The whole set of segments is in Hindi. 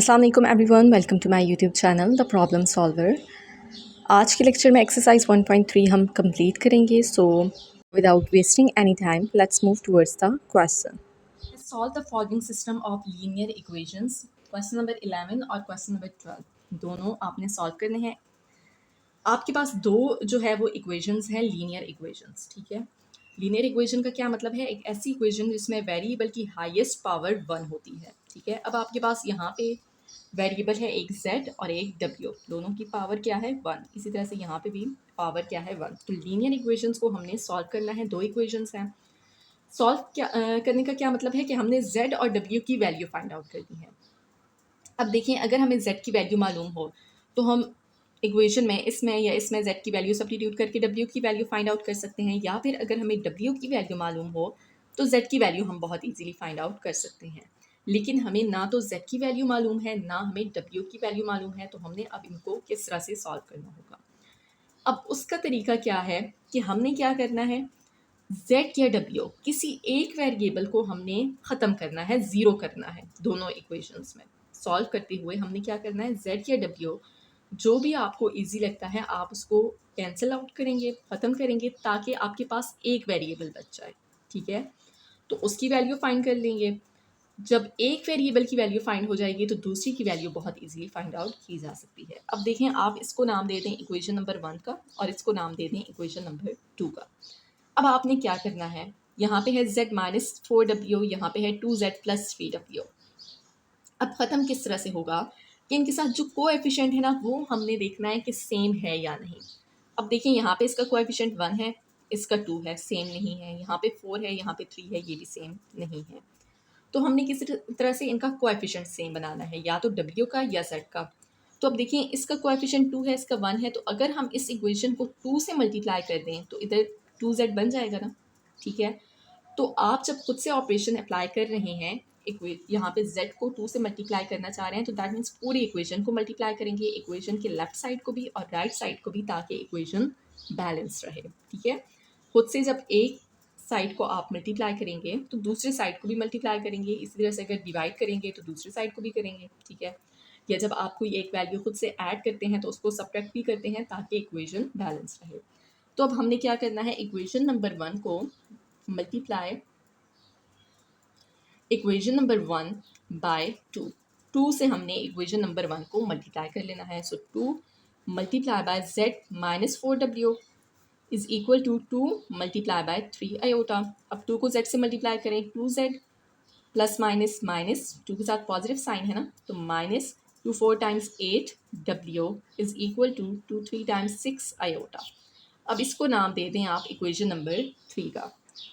अस्सलाम वालेकुम everyone, welcome to my YouTube channel the problem solver. आज के लेक्चर में एक्सरसाइज 1.3 हम कंप्लीट करेंगे। So without wasting any time let's move towards the question. Solve the following system of linear equations. Question number 11 और क्वेश्चन नंबर 12 दोनों आपने सॉल्व करने हैं। आपके पास दो जो है वो इक्वेशंस हैं, लीनियर इक्वेशंस। ठीक है, लीनियर इक्वेशन का क्या मतलब है? एक ऐसी इक्वेशन जिसमें वेरिएबल की हाईएस्ट पावर 1 होती है। ठीक है, अब आपके पास यहाँ पे वेरिएबल है एक z और एक w, दोनों की पावर क्या है 1। इसी तरह से यहाँ पे भी पावर क्या है 1। तो लीनियर इक्वेशंस को हमने सॉल्व करना है। दो इक्वेशंस हैं। सॉल्व करने का क्या मतलब है कि हमने z और w की वैल्यू फाइंड आउट करनी है। अब देखिए, अगर हमें z की वैल्यू मालूम हो तो हम इक्वेशन में इसमें या इसमें z की वैल्यू सब्स्टिट्यूट करके w की वैल्यू फाइंड आउट कर सकते हैं, या फिर अगर हमें w की वैल्यू मालूम हो तो z की वैल्यू हम बहुत इजीली फाइंड आउट कर सकते हैं। लेकिन हमें ना तो z की वैल्यू मालूम है ना हमें w की वैल्यू मालूम है, तो हमने अब इनको किस तरह से सॉल्व करना होगा। अब उसका तरीका क्या है कि हमने क्या करना है, z या w किसी एक वेरिएबल को हमने ख़त्म करना है, ज़ीरो करना है। दोनों इक्वेशंस में सॉल्व करते हुए हमने क्या करना है, z या w जो भी आपको इजी लगता है आप उसको कैंसिल आउट करेंगे, ख़त्म करेंगे, ताकि आपके पास एक वेरिएबल बच जाए। ठीक है, तो उसकी वैल्यू फाइंड कर लेंगे। जब एक वेरिएबल की वैल्यू फाइंड हो जाएगी तो दूसरी की वैल्यू बहुत इजीली फाइंड आउट की जा सकती है। अब देखें, आप इसको नाम दे दें इक्वेशन नंबर 1 का और इसको नाम दे दें इक्वेशन नंबर 2 का। अब आपने क्या करना है, यहाँ पे है z माइनस 4w, यहाँ पे है 2z प्लस 3w। अब ख़त्म किस तरह से होगा कि इनके साथ जो कोएफिशिएंट है ना वो हमने देखना है कि सेम है या नहीं। अब देखिए, यहाँ पे इसका कोएफिशिएंट 1 है, इसका 2 है, सेम नहीं है। यहाँ पे 4 है, यहाँ पे 3 है, ये भी सेम नहीं है। तो हमने किसी तरह से इनका कोएफिशिएंट सेम बनाना है, या तो w का या z का। तो अब देखिए, इसका कोएफिशिएंट 2 है, इसका 1 है, तो अगर हम इस इक्वेशन को 2 से मल्टीप्लाई कर दें तो इधर 2z बन जाएगा ना। ठीक है, तो आप जब खुद से ऑपरेशन अप्लाई कर रहे हैं, यहाँ पे z को 2 से मल्टीप्लाई करना चाह रहे हैं, तो दैट मीन्स पूरी इक्वेशन को मल्टीप्लाई करेंगे, इक्वेशन के लेफ्ट साइड को भी और राइट साइड को भी, ताकि इक्वेशन बैलेंस रहे। ठीक है, खुद से जब एक साइड को आप मल्टीप्लाई करेंगे तो दूसरे साइड को भी मल्टीप्लाई करेंगे। इसी तरह से अगर डिवाइड करेंगे तो दूसरे साइड को भी करेंगे। ठीक है, या जब आप कोई एक वैल्यू खुद से ऐड करते हैं तो उसको सब्ट्रैक्ट भी करते हैं ताकि इक्वेशन बैलेंस रहे। तो अब हमने क्या करना है, इक्वेशन नंबर 1 को मल्टीप्लाई इक्वेशन नंबर 1 बाय 2। 2 से हमने इक्वेशन नंबर 1 को मल्टीप्लाई कर लेना है। So 2 multiply by z minus 4w is equal to 2 multiply by 3 iota. अब 2 को z से मल्टीप्लाई करें, 2z प्लस माइनस माइनस 2 के साथ पॉजिटिव साइन है ना, तो minus 2 4 times 8 w is equal to 2 3 times 6 iota. अब इसको नाम दे दें आप इक्वेशन नंबर 3 का।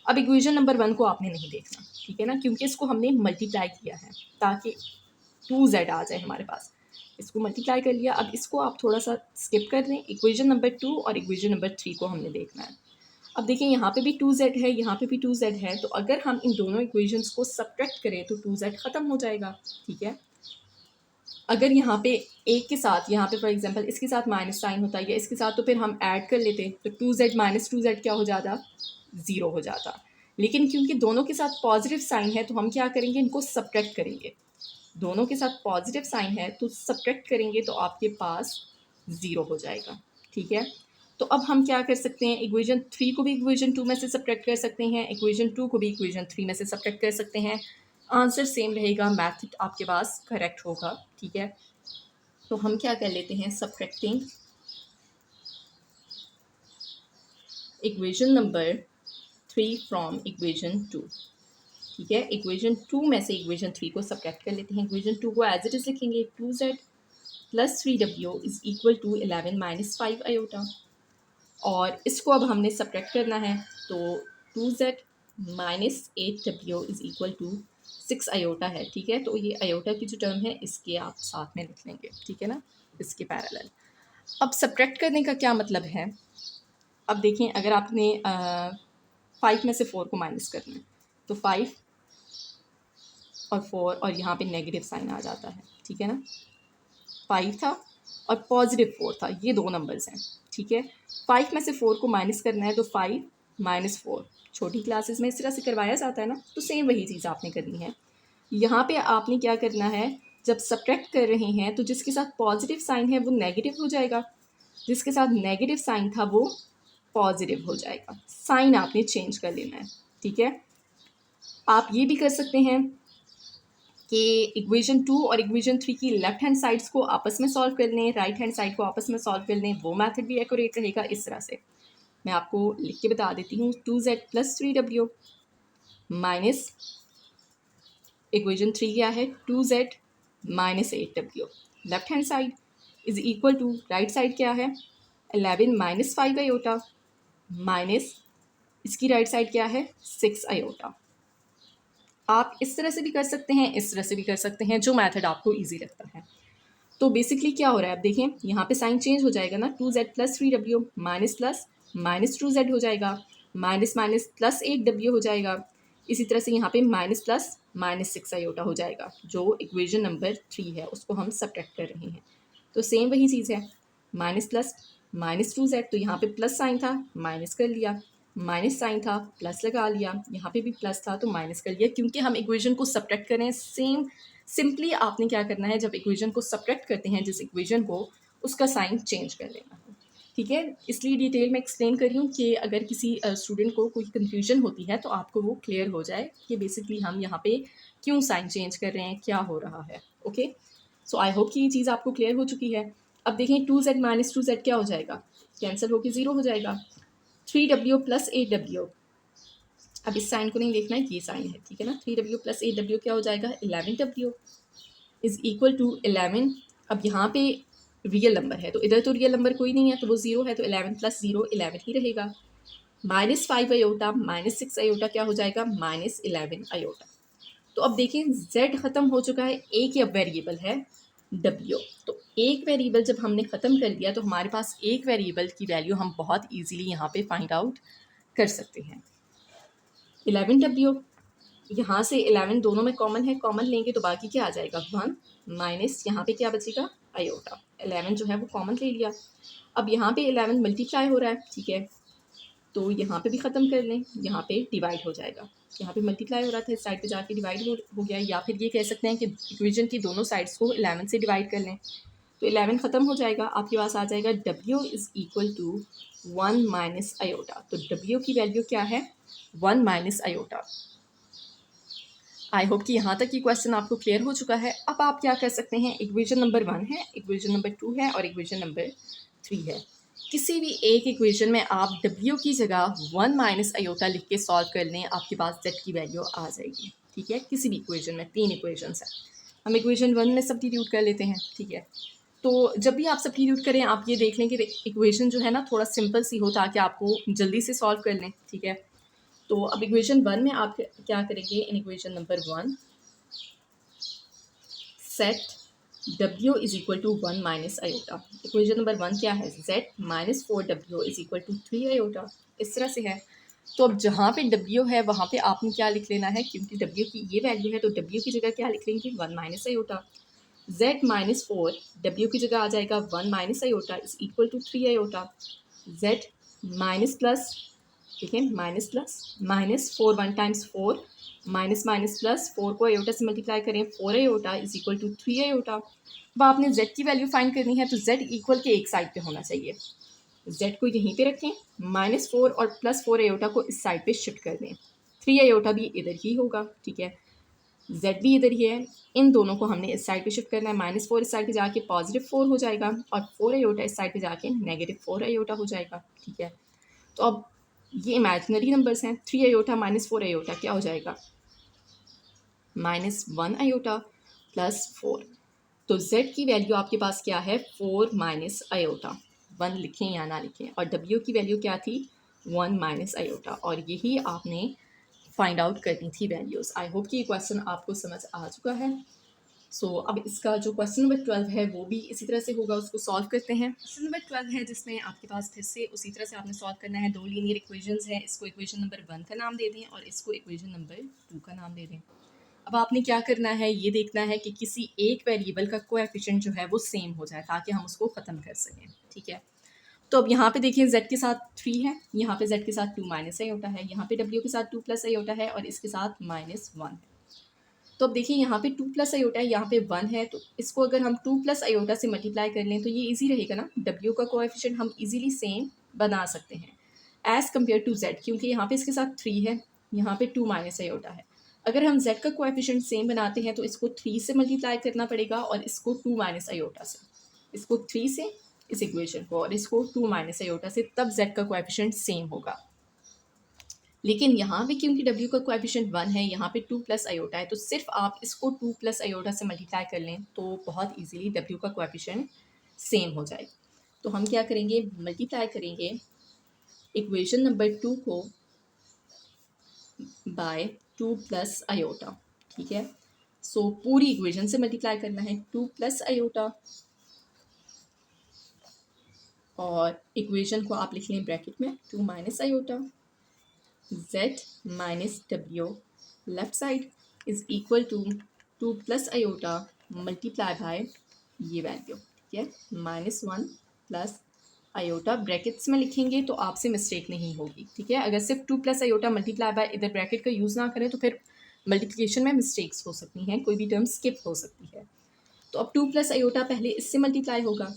अब इक्वेशन नंबर 1 को आपने नहीं देखना, ठीक है ना, क्योंकि इसको हमने मल्टीप्लाई किया है ताकि 2z आ जाए हमारे पास। इसको मल्टीप्लाई कर लिया। अब इसको आप थोड़ा सा स्किप कर दें, इक्वेशन नंबर 2 और इक्वेशन नंबर 3 को हमने देखना है। अब देखिए, यहाँ पे भी 2z है, यहाँ पे भी 2z है, तो अगर हम इन दोनों इक्वेशंस को सब्ट्रैक्ट करें तो 2z ख़त्म हो जाएगा। ठीक है, अगर यहाँ पे एक के साथ, यहाँ पे फॉर एग्जांपल इसके साथ माइनस साइन होता है या इसके साथ, तो फिर हम ऐड कर लेते, तो 2z माइनस 2z क्या हो जाता, 0 हो जाता। लेकिन क्योंकि दोनों के साथ पॉजिटिव साइन है तो हम क्या करेंगे, इनको सब्ट्रैक्ट करेंगे। दोनों के साथ पॉजिटिव साइन है तो सब्ट्रैक्ट करेंगे तो आपके पास 0 हो जाएगा। ठीक है, तो अब हम क्या कर सकते हैं, इक्वेशन 3 को भी इक्वेशन 2 में से सब्ट्रैक्ट कर सकते हैं, इक्वेशन 2 को भी इक्वेशन 3 में से सब्ट्रैक्ट कर सकते हैं। आंसर सेम रहेगा, मैथड आपके पास करेक्ट होगा। ठीक है, तो हम क्या कर लेते हैं, subtracting equation number 3 from equation 2। ठीक है, इक्वेशन 2 में से इक्वेशन 3 को सब्ट्रैक्ट कर लेते हैं। इक्वेशन 2 को एज इट इज़ लिखेंगे, 2z plus 3w is equal to 11 minus 5 iota. और इसको अब हमने सब्ट्रैक्ट करना है, तो 2z minus 8w is equal to 6 iota है। ठीक है, तो ये आयोटा की जो टर्म है इसके आप साथ में लिख लेंगे। ठीक है ना, इसके पैरेलल। अब सब्ट्रैक्ट करने का क्या मतलब है, अब देखें, अगर आपने 5 में से 4 को माइनस करना है तो 5 और 4 और यहाँ पे नेगेटिव साइन आ जाता है। ठीक है ना, 5 था और पॉजिटिव 4 था, ये दो नंबर्स हैं। ठीक है, 5 में से 4 को माइनस करना है तो 5 माइनस 4, छोटी क्लासेस में इस तरह से करवाया जाता है ना, तो सेम वही चीज़ आपने करनी है। यहाँ पे आपने क्या करना है, जब सब्ट्रैक्ट कर रहे हैं तो जिसके साथ पॉजिटिव साइन है वो नेगेटिव हो जाएगा, जिसके साथ नेगेटिव साइन था वो पॉजिटिव हो जाएगा। साइन आपने चेंज कर लेना है, ठीक है। आप ये भी कर सकते हैं कि इक्वेशन 2 और इक्वेशन 3 की लेफ्ट हैंड साइड्स को आपस में सॉल्व कर लें, राइट हैंड साइड को आपस में सॉल्व कर लें, वो मेथड भी एक्यूरेट रहेगा। इस तरह से मैं आपको लिख के बता देती हूँ। 2z + 3w माइनस इक्वेशन 3 क्या है, 2z - 8w। Left hand side is equal to right side क्या है, 11 - 5 आयोटा माइनस इसकी राइट साइड क्या है, 6 आयोटा। आप इस तरह से भी कर सकते हैं, इस तरह से भी कर सकते हैं, जो मेथड आपको इजी लगता है। तो बेसिकली क्या हो रहा है, आप देखें यहाँ पे साइन चेंज हो जाएगा ना, 2z + 3w minus plus minus 2z हो जाएगा, माइनस माइनस प्लस 8w हो जाएगा। इसी तरह से यहाँ पे माइनस प्लस माइनस 6 आयोटा हो जाएगा। जो इक्वेशन नंबर 3 है उसको हम सब्ट्रैक्ट कर रहे हैं, तो सेम वही चीज़ है, माइनस प्लस माइनस 2z, तो यहाँ पे प्लस साइन था माइनस कर लिया, माइनस साइन था प्लस लगा लिया, यहाँ पे भी प्लस था तो माइनस कर लिया, क्योंकि हम इक्वेशन को सब्ट्रैक्ट करें। सिंपली आपने क्या करना है, जब इक्वेशन को सब्ट्रैक्ट करते हैं जिस इक्वेशन को, उसका साइन चेंज कर लेना है, ठीक है। इसलिए डिटेल में एक्सप्लेन कर रही हूँ कि अगर किसी स्टूडेंट को कोई कन्फ्यूजन होती है तो आपको वो क्लियर हो जाए कि बेसिकली हम यहाँ पे क्यों साइन चेंज कर रहे हैं, क्या हो रहा है। ओके, सो आई होप कि ये चीज़ आपको क्लियर हो चुकी है। अब देखें 2z - 2z क्या हो जाएगा, कैंसिल होकर 0 हो जाएगा। 3w + 8w, अब इस साइन को नहीं देखना है, ये साइन है, ठीक है ना। 3w + 8w क्या हो जाएगा, 11w इज इक्वल टू 11। अब यहाँ पे रियल नंबर है तो इधर तो रियल नंबर कोई नहीं है तो वो 0 है, तो 11 + 0 11 ही रहेगा। -5 आयोटा माइनस 6 आयोटा क्या हो जाएगा, -11 आयोटा। तो अब देखिए z ख़त्म हो चुका है, एक ही अब वेरिएबल है w। तो एक वेरिएबल जब हमने ख़त्म कर दिया तो हमारे पास एक वेरिएबल की वैल्यू हम बहुत ईजिली यहाँ पे फाइंड आउट कर सकते हैं। 11w, यहाँ से 11 दोनों में कॉमन है, कॉमन लेंगे तो बाकी क्या आ जाएगा, 1 माइनस यहाँ पे क्या बचेगा, आयोटा। 11 जो है वो कॉमन ले लिया। अब यहाँ पे 11 मल्टीप्लाई हो रहा है, ठीक है, तो यहाँ पे भी ख़त्म कर लें, यहाँ पे डिवाइड हो जाएगा। यहाँ पे मल्टीप्लाई हो रहा था, इस साइड पे जाके डिवाइड हो गया। या फिर ये कह सकते हैं कि इक्वेशन की दोनों साइड्स को 11 से डिवाइड कर लें, तो 11 ख़त्म हो जाएगा, आपके पास आ जाएगा w is equal to 1 minus iota. तो w की वैल्यू क्या है, 1 माइनस आयोटा। आई होप कि यहाँ तक की क्वेश्चन आपको क्लियर हो चुका है। अब आप क्या कर सकते हैं, इक्वेशन नंबर 1 है, इक्वेशन नंबर 2 है और इक्वेशन नंबर 3 है। किसी भी एक इक्वेशन में आप w की जगह 1 माइनस आयोटा लिख के सॉल्व कर लें, आपके पास z की वैल्यू आ जाएगी, ठीक है। किसी भी इक्वेशन में 3 इक्वेशंस हैं, हम इक्वेशन 1 में सब्स्टिट्यूट कर लेते हैं, ठीक है। तो जब भी आप सब्स्टिट्यूट करें आप ये देख लें कि इक्वेशन जो है ना थोड़ा सिंपल सी हो, ताकि आपको जल्दी से सॉल्व कर लें, ठीक है। तो अब इक्वेशन 1 में आप क्या करेंगे, in equation number 1 set w is equal to 1 minus iota. Equation number 1 क्या है, z minus 4w is equal to 3 iota. इस तरह से है। तो अब जहाँ पे w है वहाँ पे आपने क्या लिख लेना है, क्योंकि w की ये वैल्यू है तो w की जगह क्या लिख लेंगे, 1 minus iota. z minus 4 w की जगह आ जाएगा 1 minus iota is equal to 3 iota. z minus plus, ठीक है, minus plus minus 4 1 times 4 minus minus plus 4 को आयोटा से मल्टीप्लाई करें, 4 iota is equal to 3 iota. अब आपने z की वैल्यू फाइंड करनी है तो z इक्वल के एक साइड पे होना चाहिए, z को यहीं पे रखें, -4 और +4 आयोटा को इस साइड पे शिफ्ट कर दें, 3 आयोटा भी इधर ही होगा, ठीक है, z भी इधर ही है, इन दोनों को हमने इस साइड पे शिफ्ट करना है। -4 इस साइड पे जाके +4 हो जाएगा और 4 आयोटा इस साइड पे जाके -4 आयोटा हो जाएगा, ठीक है। तो अब ये इमेजिनरी नंबर्स हैं, 3 आयोटा माइनस 4 आयोटा क्या हो जाएगा, -1 आयोटा +4। तो z की वैल्यू आपके पास क्या है, 4 माइनस आयोटा, 1 लिखें या ना लिखें, और w की वैल्यू क्या थी, 1 माइनस आयोटा, और यही आपने फाइंड आउट करनी थी वैल्यूज़। आई होप कि ये क्वेश्चन आपको समझ आ चुका है। सो अब इसका जो क्वेश्चन नंबर 12 है वो भी इसी तरह से होगा, उसको सॉल्व करते हैं। क्वेश्चन नंबर 12 है जिसमें आपके पास फिर से उसी तरह से आपने सॉल्व करना है। 2 लीनियर इक्वेशंस हैं, इसको इक्वेशन नंबर 1 का नाम दे दें और इसको इक्वेशन नंबर 2 का नाम दे दें। अब आपने क्या करना है, ये देखना है कि किसी एक वेरिएबल का कोएफिशिएंट जो है वो सेम हो जाए ताकि हम उसको ख़त्म कर सकें, ठीक है। तो अब यहाँ पे देखिए z के साथ 3 है, यहाँ पे z के साथ 2 माइनस आयोटा है, यहाँ पे w के साथ 2 प्लस आयोटा है और इसके साथ -1 है। तो अब देखिए यहाँ पे 2 प्लस आयोटा है, यहाँ पे 1 है, तो इसको अगर हम 2 प्लस आयोटा से मल्टीप्लाई कर लें तो ये ईजी रहेगा ना, W का कोएफिशिएंट हम ईजिली सेम बना सकते हैं एज़ कम्पेयर टू Z, क्योंकि यहाँ पे इसके साथ 3 है, यहाँ पे 2 माइनस आयोटा है। अगर हम Z का कोएफिशिएंट सेम बनाते हैं तो इसको 3 से मल्टीप्लाई करना पड़ेगा और इसको 2 माइनस आयोटा से, इसको 3 से इस इक्वेशन को और इसको 2 माइनस आयोटा से, तब Z का कोएफिशिएंट सेम होगा। लेकिन यहाँ पे क्योंकि W का कोएफिशिएंट 1 है, यहाँ पे 2 प्लस आयोटा है, तो सिर्फ आप इसको 2 प्लस आयोटा से मल्टीप्लाई कर लें तो बहुत इजीली W का कोएफिशिएंट सेम हो जाए। तो हम क्या करेंगे, मल्टीप्लाई करेंगे इक्वेशन नंबर 2 को बाय 2 प्लस आयोटा, ठीक है। सो पूरी इक्वेशन से मल्टीप्लाई करना है 2 प्लस आयोटा, और इक्वेशन को आप लिख लें ब्रैकेट में 2 minus iota, Z minus W left side is equal to 2 plus iota multiply by ये वैल्यू, ठीक है, -1 प्लस आयोटा ब्रैकेट्स में लिखेंगे तो आपसे मिस्टेक नहीं होगी, ठीक है। अगर सिर्फ 2 प्लस आयोटा मल्टीप्लाई बाय इधर ब्रैकेट का यूज़ ना करें तो फिर मल्टीप्लिकेशन में मिस्टेक्स हो सकती हैं, कोई भी टर्म स्किप हो सकती है। तो अब 2 प्लस आयोटा पहले इससे मल्टीप्लाई होगा,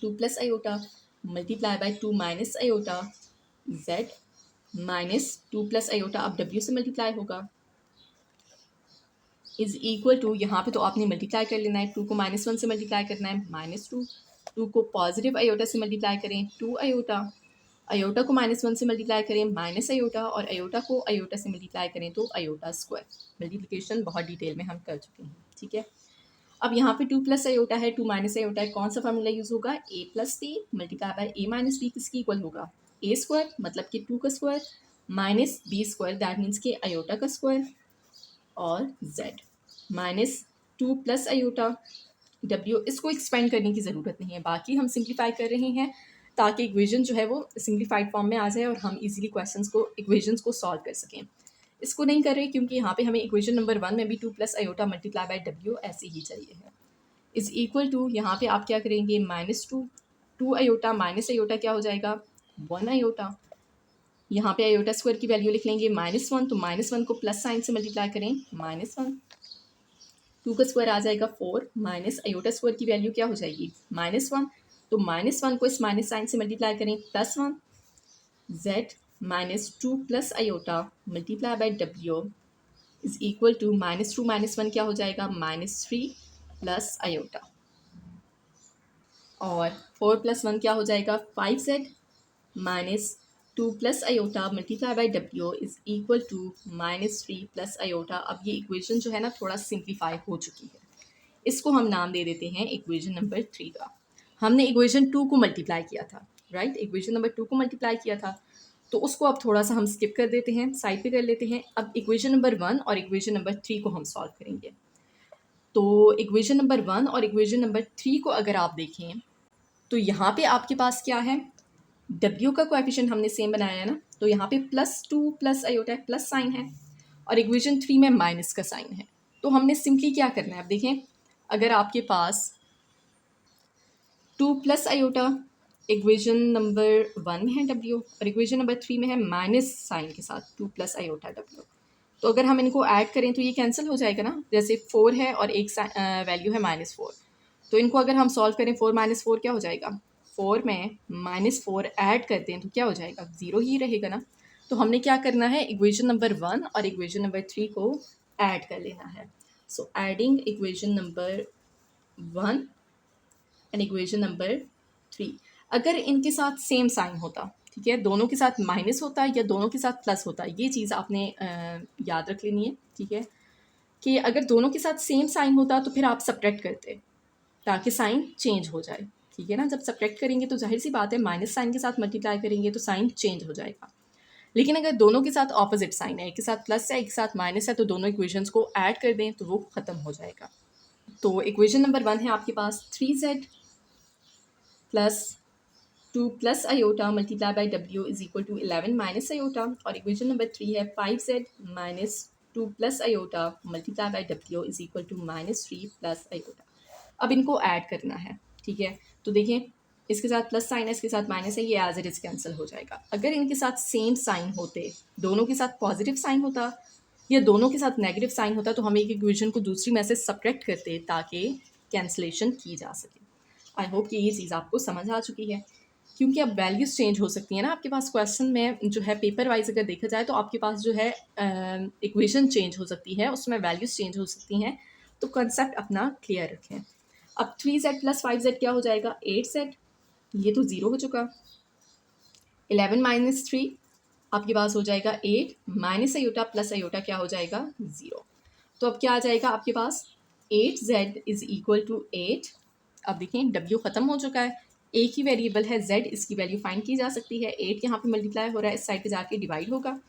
2 plus iota multiply bye 2 minus iota Z minus 2 plus iota अब W से मल्टीप्लाई होगा, इज इक्वल टू, यहाँ पे तो आपने मल्टीप्लाई कर लेना है, 2 को -1 से मल्टीप्लाई करना है -2, 2 को पॉजिटिव आयोटा से मल्टीप्लाई करें 2 आयोटा, आयोटा को -1 से मल्टीप्लाई करें माइनस आयोटा, और आयोटा को आयोटा से मल्टीप्लाई करें तो आयोटा स्क्वायर। मल्टीप्लिकेशन बहुत डिटेल में हम कर चुके हैं, ठीक है। अब यहाँ पे 2 प्लस आयोटा है, 2 माइनस आयोटा है, कौन सा फार्मूला यूज़ होगा, A plus B multiply by A minus B किसकी इक्वल होगा, A स्क्वायर मतलब कि 2 का square minus B square that means कि आयोटा का स्क्वायर, और Z minus 2 plus iota W, इसको एक्सपेंड करने की ज़रूरत नहीं है, बाकी हम सिंप्लीफाई कर रहे हैं ताकि इक्वेशन जो है वो सिंप्लीफाइड फॉर्म में आ जाए और हम इजीली क्वेश्चंस को, इक्वेशंस को सॉल्व कर सकें। इसको नहीं कर रहे क्योंकि यहाँ पे हमें इक्वेशन नंबर 1 में भी 2 plus iota multiply by W ऐसे ही चाहिए है, इज़ इक्वल टू, यहाँ पे आप क्या करेंगे -2, 2 आयोटा माइनस आयोटा क्या हो जाएगा 1 आयोटा, यहाँ पे आयोटा स्क्वायर की वैल्यू लिख लेंगे -1, तो -1 को प्लस साइन से मल्टीप्लाई करें -1, 2 का स्क्वायर आ जाएगा 4, माइनस आयोटा स्क्वायर की वैल्यू क्या हो जाएगी -1, तो -1 को इस माइनस साइन से मल्टीप्लाई करें +1, Z minus 2 plus iota multiply by W is equal to -2 -1 क्या हो जाएगा -3 प्लस आयोटा, और 4 + 1 क्या हो जाएगा 5Z minus 2 plus iota multiply by W is equal to -3 plus iota. अब ये इक्वेशन जो है ना थोड़ा सिंप्लीफाई हो चुकी है, इसको हम नाम दे देते हैं इक्वेशन नंबर 3 का। हमने इक्वेशन 2 को मल्टीप्लाई किया था, राइट, इक्वेशन नंबर 2 को मल्टीप्लाई किया था, तो उसको अब थोड़ा सा हम स्किप कर देते हैं, साइड पे कर लेते हैं। अब इक्वेशन नंबर 1 और इक्वेशन नंबर 3 को हम सॉल्व करेंगे। तो इक्वेशन नंबर 1 और इक्वेशन नंबर 3 को अगर आप देखें तो यहाँ पे आपके पास क्या है, W का कोएफिशिएंट हमने सेम बनाया है ना, तो यहाँ पे +2 प्लस आयोटा है, प्लस साइन है, और इक्वेशन 3 में माइनस का साइन है। तो हमने सिंपली क्या करना है, अब देखें, अगर आपके पास 2 प्लस आयोटा इक्वेशन नंबर 1 में है W और इक्वेशन नंबर 3 में है माइनस साइन के साथ 2 प्लस आयोटा W, तो अगर हम इनको ऐड करें तो ये कैंसिल हो जाएगा ना, जैसे 4 है और एक वैल्यू है -4, तो इनको अगर हम सॉल्व करें 4 - 4 क्या हो जाएगा, 4 में -4 ऐड करते हैं तो क्या हो जाएगा 0 ही रहेगा ना। तो हमने क्या करना है, इक्वेशन नंबर 1 और इक्वेशन नंबर 3 को ऐड कर लेना है। So adding equation number 1 and equation number 3, अगर इनके साथ सेम साइन होता, ठीक है, दोनों के साथ माइनस होता या दोनों के साथ प्लस होता, ये चीज़ आपने याद रख लेनी है, ठीक है, कि अगर दोनों के साथ सेम साइन होता तो फिर आप सब्ट्रैक्ट करते ताकि साइन चेंज हो जाए, ठीक है ना। जब सब्ट्रैक्ट करेंगे तो जाहिर सी बात है माइनस साइन के साथ मल्टीप्लाई करेंगे तो साइन चेंज हो जाएगा। लेकिन अगर दोनों के साथ ऑपोजिट साइन है, एक के साथ प्लस है एक के साथ माइनस है, तो दोनों इक्वेशंस को ऐड कर दें तो वो ख़त्म हो जाएगा। तो इक्वेशन नंबर 1 है आपके पास 3Z plus 2 plus iota multiply by W is equal to 11 minus iota, और इक्वेशन नंबर 3 है 5Z minus 2 plus iota multiply by W is equal to -3 plus iota. अब इनको ऐड करना है, ठीक है, तो देखें इसके साथ प्लस साइन है, इसके साथ माइनस है, ये एज इट इज़ कैंसिल हो जाएगा। अगर इनके साथ सेम साइन होते, दोनों के साथ पॉजिटिव साइन होता या दोनों के साथ नेगेटिव साइन होता तो हम एक इक्वेशन को दूसरी में से सब्ट्रैक्ट करते ताकि कैंसलेशन की जा सके। आई होप कि ये चीज़ आपको समझ आ चुकी है, क्योंकि अब वैल्यूज़ चेंज हो सकती हैं ना आपके पास। क्वेश्चन में जो है पेपर वाइज अगर देखा जाए तो आपके पास जो है इक्वेशन चेंज हो सकती है, उसमें वैल्यूज़ चेंज हो सकती हैं, तो कंसेप्ट अपना क्लियर रखें। अब 3z प्लस 5z क्या हो जाएगा, 8z, ये तो ज़ीरो हो चुका। 11 माइनस 3 आपके पास हो जाएगा 8 माइनस अयोटा प्लस अयोटा क्या हो जाएगा, 0। तो अब क्या आ जाएगा आपके पास, 8z इज इक्वल टू 8। अब देखें w ख़त्म हो चुका है, एक ही वेरिएबल है z, इसकी वैल्यू फाइंड की जा सकती है। 8 यहाँ पे मल्टीप्लाई हो रहा है, इस साइड पे जाके डिवाइड होगा,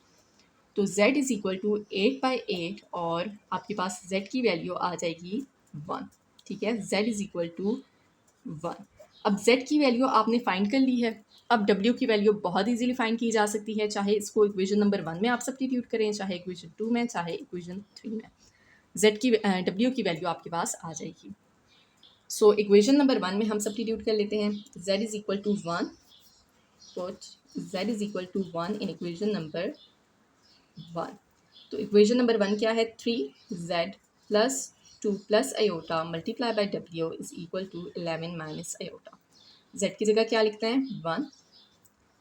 तो z इज इक्वल टू 8/8 और आपके पास z की वैल्यू आ जाएगी 1। ठीक है, z इज इक्वल टू 1। अब z की वैल्यू आपने फाइंड कर ली है। अब w की वैल्यू बहुत इजीली फाइंड की जा सकती है, चाहे इसको इक्वेशन नंबर 1 में आप सब्स्टिट्यूट करें, चाहे इक्वेशन 2 में, चाहे इक्वेशन 3 में। w की वैल्यू आपके पास आ जाएगी। सो इक्वेशन नंबर 1 में हम सब्स्टिट्यूट कर लेते हैं, z is equal to 1, put z is equal to 1 in equation number 1। तो इक्वेशन नंबर 1 क्या है, 3z plus 2 plus iota multiply by w is equal to 11 minus iota. z की जगह क्या लिखते हैं, 1,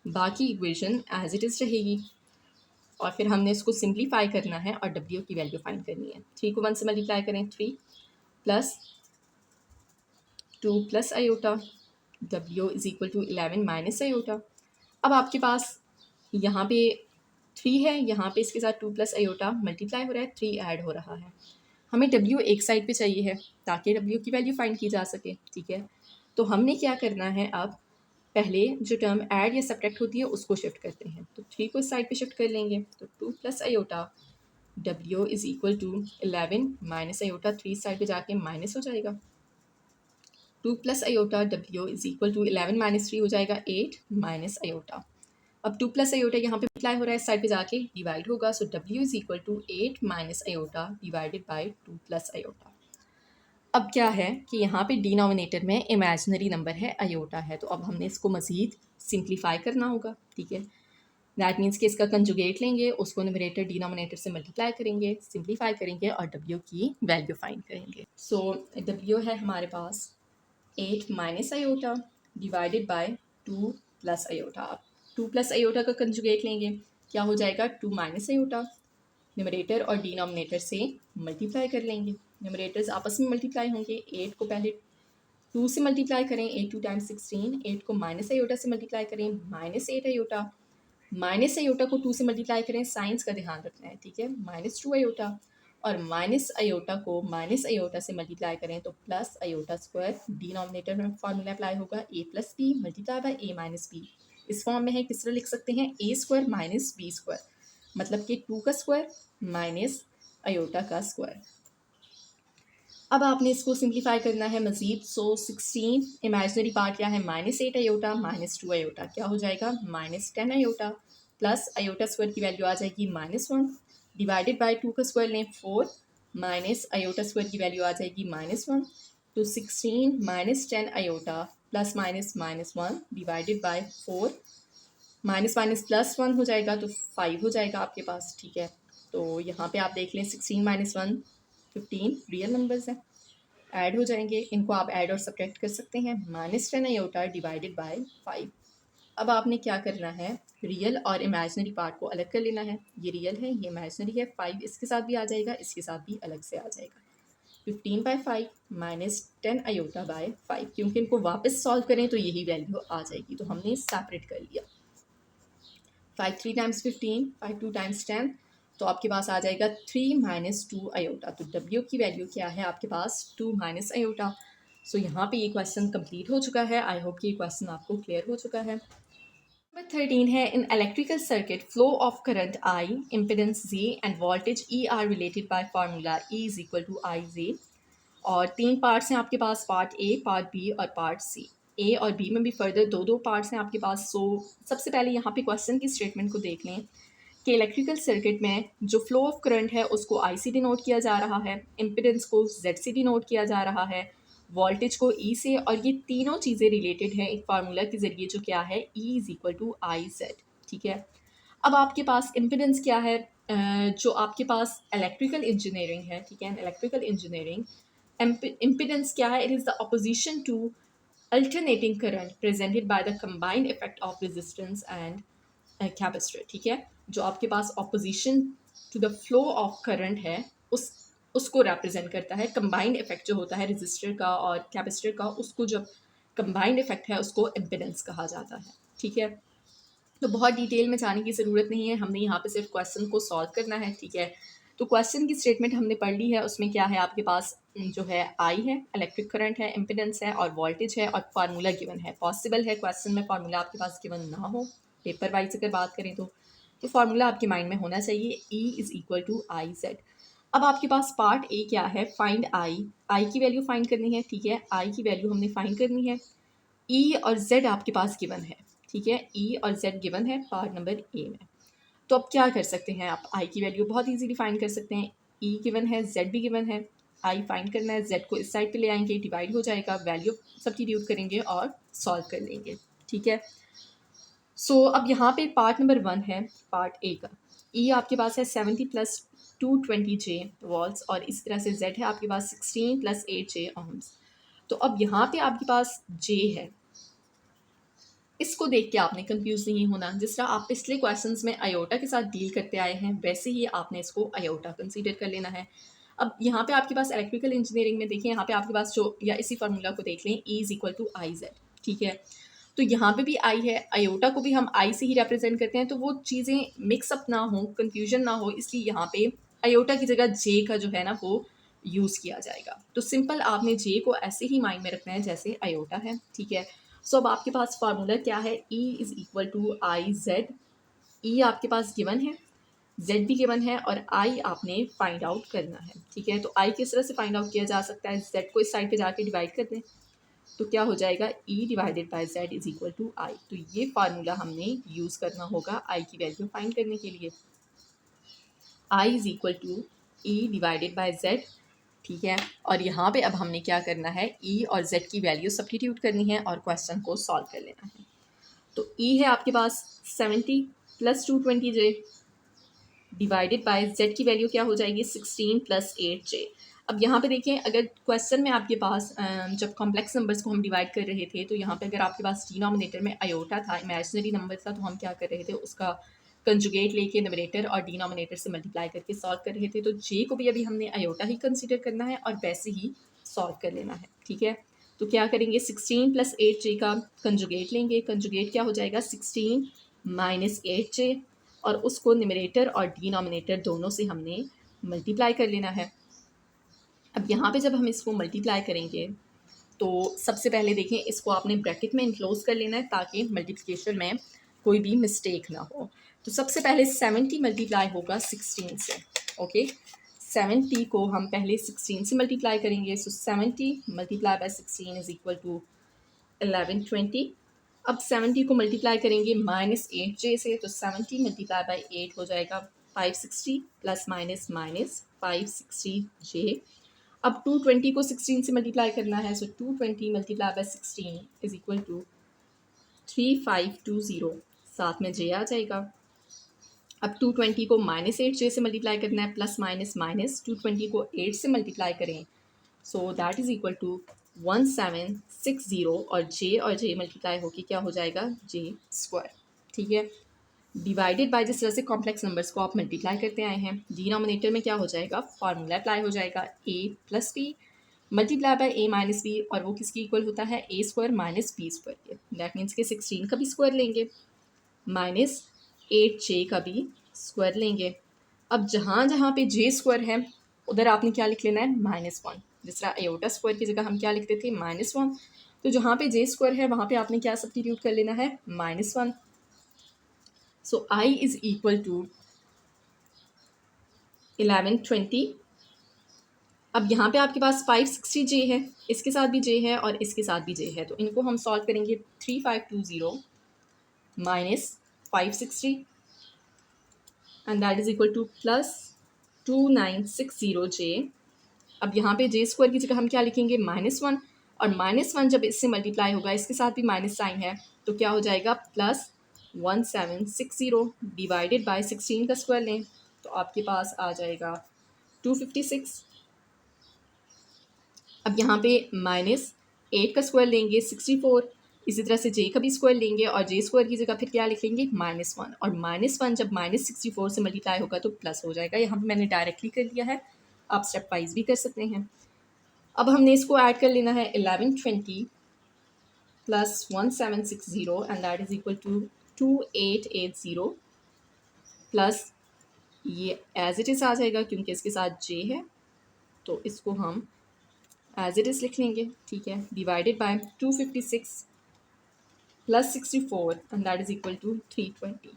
बाकी इक्वेशन एज इट इज़ रहेगी, और फिर हमने इसको सिंप्लीफाई करना है और w की वैल्यू फाइंड करनी है। 3 को 1 से मल्टीप्लाई करें, 3 plus 2 plus iota w is equal to 11 minus iota. अब आपके पास यहाँ पे 3 है, यहाँ पे इसके साथ 2 प्लस अयोटा मल्टीप्लाई हो रहा है, 3 ऐड हो रहा है। हमें w एक साइड पे चाहिए है ताकि w की वैल्यू फाइंड की जा सके। ठीक है, तो हमने क्या करना है, अब पहले जो टर्म ऐड या सब्ट्रैक्ट होती है उसको शिफ्ट करते हैं। तो 3 को इस साइड पे शिफ्ट कर लेंगे, तो 2 plus iota w is equal to 11 minus iota, 3 side पे जाके माइनस हो जाएगा, 2 plus iota w is equal to 11 minus 3 हो जाएगा 8 माइनस अयोटा। अब 2 प्लस अयोटा यहाँ पे अप्लाई हो रहा है, इस साइड पे जाके डिवाइड होगा, so w is equal to 8 minus iota divided by 2 plus iota. अब क्या है कि यहाँ पे डिनोमिनेटर में इमेजिनरी नंबर है, अयोटा है, तो अब हमने इसको मज़ीद सिंप्लीफाई करना होगा। ठीक है, दैट मीन्स कि इसका कंजुगेट लेंगे, उसको न्यूमरेटर डिनोमिनेटर से मल्टीप्लाई करेंगे, सिंप्लीफाई करेंगे और w की वैल्यू फाइंड करेंगे। सो w है हमारे पास 8 minus iota divided bye 2 plus iota. अब 2 प्लस अयोटा का कंजुगेट लेंगे, क्या हो जाएगा, 2 माइनस अयोटा, न्यूमरेटर और डिनोमिनेटर से मल्टीप्लाई कर लेंगे, न्यूमरेटर्स आपस में मल्टीप्लाई होंगे। 8 को पहले 2 से मल्टीप्लाई करें, 8 2 टाइम्स 16, 8 को माइनस अयोटा से मल्टीप्लाई करें, माइनस 8 अयोटा, माइनस अयोटा को 2 से मल्टीप्लाई करें, साइंस का ध्यान रखना है। ठीक है, माइनस 2 अयोटा, और माइनस अयोटा को माइनस अयोटा से मल्टीप्लाई करें तो प्लस अयोटा स्क्वायर, डिनोमिनेटर में फार्मूला अप्लाई होगा, A plus B multiply by A minus B. इस फॉर्म में है, किस तरह लिख सकते हैं, A square minus B square, मतलब कि 2 का स्क्वायर माइनस अयोटा का स्क्वायर। अब आपने इसको सिंप्लीफाई करना है मज़ीद। सो 16 इमेजिनरी पार्ट क्या है, माइनस 8 अयोटा माइनस 2 अयोटा, क्या हो जाएगा, minus 10 iota, plus iota square की वैल्यू आ जाएगी -1 डिवाइडेड बाई 2 का स्क्वायर लें 4 माइनस अयोटा स्क्वायर की वैल्यू आ जाएगी -1, तो 16 minus 10 iota plus minus -1 divided by 4, minus minus plus 1 हो जाएगा तो 5 हो जाएगा आपके पास। ठीक है, तो यहाँ पे आप देख लें 16 माइनस 1 15 रियल नंबर्स हैं, ऐड हो जाएंगे, इनको आप ऐड और सब्ट्रैक्ट कर सकते हैं। -10 अयोटा डिवाइडेड बाय 5। अब आपने क्या करना है, रियल और इमेजिनरी पार्ट को अलग कर लेना है, ये रियल है, ये इमेजिनरी है, 5 इसके साथ भी आ जाएगा, इसके साथ भी अलग से आ जाएगा। 15/5 -10 अयोटा बाय 5, क्योंकि इनको वापस सॉल्व करें तो यही वैल्यू आ जाएगी, तो हमने सेपरेट कर लिया। 5 3 टाइम्स 15, 5 2 टाइम्स 10, तो आपके पास आ जाएगा 3 माइनस 2 अयोटा। तो w की वैल्यू क्या है आपके पास, 2 माइनस अयोटा। सो यहाँ पे ये क्वेश्चन कंप्लीट हो चुका है। आई होप कि ये क्वेश्चन आपको क्लियर हो चुका है। नंबर 13 है, in electrical circuit flow of current I, impedance Z and voltage E are related by formula E is equal to I Z. और 3 पार्ट्स हैं आपके पास, पार्ट ए, पार्ट बी और पार्ट सी। ए और बी में भी फर्दर दो पार्ट्स हैं आपके पास। सो सबसे पहले यहाँ पे क्वेश्चन की स्टेटमेंट को देख लें कि इलेक्ट्रिकल सर्किट में जो फ्लो ऑफ करंट है उसको आई से डिनोट किया जा रहा है, इम्पिडेंस को जेड से डिनोट किया जा रहा है, वोल्टेज को ई से, और ये तीनों चीज़ें रिलेटेड हैं एक फार्मूला के ज़रिए जो क्या है, E is equal to I Z. ठीक है, अब आपके पास इम्पिडेंस क्या है, जो आपके पास इलेक्ट्रिकल इंजीनियरिंग है, ठीक है, इलेक्ट्रिकल इंजीनियरिंग इम्पिडेंस क्या है? It is the opposition to alternating current presented by the combined effect of resistance and capacitor, ठीक है। जो आपके पास opposition to the flow of current है उस उसको रिप्रेजेंट करता है। कंबाइंड इफेक्ट जो होता है रेजिस्टर का और कैपेसिटर का, उसको जब कंबाइंड इफेक्ट है उसको इम्पिडेंस कहा जाता है, ठीक है। तो बहुत डिटेल में जाने की ज़रूरत नहीं है, हमने यहाँ पे सिर्फ क्वेश्चन को सॉल्व करना है, ठीक है। तो क्वेश्चन की स्टेटमेंट हमने पढ़ ली है, उसमें क्या है आपके पास जो है आई है, इलेक्ट्रिक करंट है, इम्पिडेंस है और वोल्टेज है और फार्मूला गिवन है। पॉसिबल है क्वेश्चन में फार्मूला आपके पास गिवन ना हो, पेपर वाइज अगर बात करें तो फार्मूला आपके माइंड में होना चाहिए, E is equal to I Z. अब आपके पास पार्ट ए क्या है? फाइंड आई की वैल्यू फाइंड करनी है, ठीक है। आई की वैल्यू हमने फाइंड करनी है। ई और जेड आपके पास गिवन है, ठीक है। ई और जेड गिवन है पार्ट नंबर ए में। तो अब क्या कर सकते हैं आप? आई की वैल्यू बहुत इजीली फाइंड कर सकते हैं। ई गिवन है, जेड भी गिवन है। आई फाइंड करना है, जेड को इस साइड पे ले आएंगे, डिवाइड हो जाएगा, वैल्यू सब्स्टिट्यूट करेंगे और सॉल्व कर लेंगे, ठीक है। सो अब यहाँ पे पार्ट नंबर 1 है, पार्ट ए का। ई आपके पास है 70 प्लस 220 जे वॉल्ट्स और इस तरह से जेड है आपके पास 16 प्लस 8 जे ohms। तो अब यहाँ पे आपके पास जे है, इसको देख के आपने कंफ्यूज नहीं होना। जिस तरह आप पिछले क्वेश्चंस में आयोटा के साथ डील करते आए हैं, वैसे ही आपने इसको आयोटा कंसीडर कर लेना है। अब यहाँ पे आपके पास इलेक्ट्रिकल इंजीनियरिंग में देखिए, यहाँ पे आपके पास जो, या इसी फार्मूला को देख लें, E is equal to I Z, ठीक है। तो यहाँ पे भी आई है, आयोटा को भी हम आई से ही रिप्रेजेंट करते हैं, तो वो चीज़ें मिक्सअप ना हो, कन्फ्यूजन ना हो, इसलिए यहाँ पे आयोटा की जगह जे का जो है ना वो यूज़ किया जाएगा। तो सिंपल आपने जे को ऐसे ही माइंड में रखना है जैसे आयोटा है, ठीक है। सो अब आपके पास फार्मूला क्या है? E is equal to I Z. E आपके पास गिवन है, जेड भी गिवन है और आई आपने फाइंड आउट करना है, ठीक है। तो आई किस तरह से फाइंड आउट किया जा सकता है? जेड को इस साइड पे जाके डिवाइड कर दें, तो क्या हो जाएगा? E divided by Z is equal to I. तो ये फार्मूला हमने यूज़ करना होगा आई की वैल्यू फाइंड करने के लिए। I is equal to E divided by Z, ठीक है। और यहाँ पे अब हमने क्या करना है? ई और जेड की वैल्यू सब्स्टिट्यूट करनी है और क्वेश्चन को सॉल्व कर लेना है। तो ई है आपके पास 70 plus 220 J divided by Z की वैल्यू क्या हो जाएगी? 16 प्लस 8 जे। अब यहाँ पे देखें, अगर क्वेश्चन में आपके पास जब कॉम्प्लेक्स नंबर्स को हम डिवाइड कर रहे थे, तो यहाँ पे अगर आपके पास डिनोमिनेटर में आयोटा था, इमेजिनरी नंबर था, तो हम क्या कर रहे थे? उसका कंजुगेट लेके न्यूमरेटर और डिनोमिनेटर से मल्टीप्लाई करके सॉल्व कर रहे थे। तो जे को भी अभी हमने आयोटा ही कंसिडर करना है और वैसे ही सॉल्व कर लेना है, ठीक है। तो क्या करेंगे? 16 प्लस 8 जे का कंजुगेट लेंगे। कंजुगेट क्या हो जाएगा? 16 माइनस 8 जे, और उसको न्यूमरेटर और डिनोमिनेटर दोनों से हमने मल्टीप्लाई कर लेना है। अब यहाँ पे जब हम इसको मल्टीप्लाई करेंगे, तो सबसे पहले देखें, इसको आपने ब्रैकेट में इनक्लोज कर लेना है ताकि मल्टीप्लिकेशन में कोई भी मिस्टेक ना हो। तो सबसे पहले 70 मल्टीप्लाई होगा 16 से, ओके। 70 को हम पहले 16 से मल्टीप्लाई करेंगे, so 70 multiply by 16 is equal to 1120। अब 70 को मल्टीप्लाई करेंगे माइनस 8 जे से, तो 70 मल्टीप्लाई बाय 8 हो जाएगा 560 प्लस माइनस माइनस 560 जे। अब 220 को 16 से मल्टीप्लाई करना है, so 220 multiply by 16 is equal to 3520, साथ में जे आ जाएगा। अब 220 को माइनस 8 जे से मल्टीप्लाई करना है, प्लस माइनस माइनस 220 को 8 से मल्टीप्लाई करें, so that is equal to 1760, और जे मल्टीप्लाई होके क्या हो जाएगा? जे स्क्वायर, ठीक है। डिवाइडेड बाय, जिस तरह से कॉम्प्लेक्स नंबर्स को आप मल्टीप्लाई करते आए हैं, डिनोमिनेटर में क्या हो जाएगा? फार्मूला अप्लाई हो जाएगा, A plus B multiply by A minus B, और वो किसकी इक्वल होता है? A square minus B square के। दैट मीन्स के 16 का भी स्क्वायर लेंगे माइनस 8 जे का भी स्क्वायर लेंगे। अब जहाँ जहाँ पे जे स्क्वायर है उधर आपने क्या लिख लेना है? -1। जिस तरह एयोटा स्क्वायर की जगह हम क्या लिखते थे? -1। तो जहाँ पे जे स्क्वायर है वहाँ पे आपने क्या सब्स्टिट्यूट कर लेना है? -1। सो आई इज इक्वल टू 1120। अब यहाँ पे आपके पास 560 जे है, इसके साथ भी जे है और इसके साथ भी जे है, तो इनको हम सॉल्व करेंगे। 3520 minus 560 and that is equal two plus 2960 जे। अब यहाँ पे जे स्क्वायर की जगह हम क्या लिखेंगे? -1, और -1 जब इससे मल्टीप्लाई होगा, इसके साथ भी माइनस साइन है, तो क्या हो जाएगा? प्लस 1760 डिवाइडेड बाय 16 का स्क्वायर लें, तो आपके पास आ जाएगा 256। अब यहाँ पे -8 का स्क्वायर लेंगे 64, इसी तरह से जे का भी स्क्वायर लेंगे और जे स्क्वायर की जगह फिर क्या लिखेंगे -1, और -1 जब -64 से मल्टीप्लाई होगा तो प्लस हो जाएगा। यहाँ पे मैंने डायरेक्टली कर लिया है, आप स्टेप वाइज भी कर सकते हैं। अब हमने इसको ऐड कर लेना है 1120 plus 1760 and that is equal to 2880 plus ये एज इट इज़ आ जाएगा क्योंकि इसके साथ जे है तो इसको हम एज इट इज़ लिख लेंगे, ठीक है। Divided by 256 plus 64 and that is equal to 320।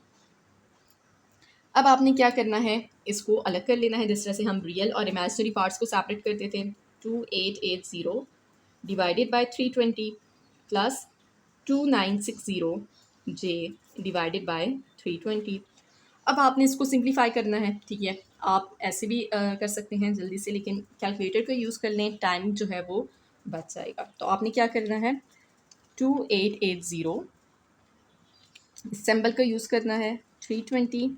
अब आपने क्या करना है, इसको अलग कर लेना है जिस तरह से हम रियल और इमेजिनरी पार्ट्स को सेपरेट करते थे। 2880 divided by 320 plus 2960 J divided by 320। अब आपने इसको सिंप्लीफाई करना है, ठीक है। आप ऐसे भी कर सकते हैं जल्दी से, लेकिन कैलकुलेटर को यूज़ कर लें, टाइम जो है वो बच जाएगा। तो आपने क्या करना है, 2880 सिंबल का यूज़ करना है 320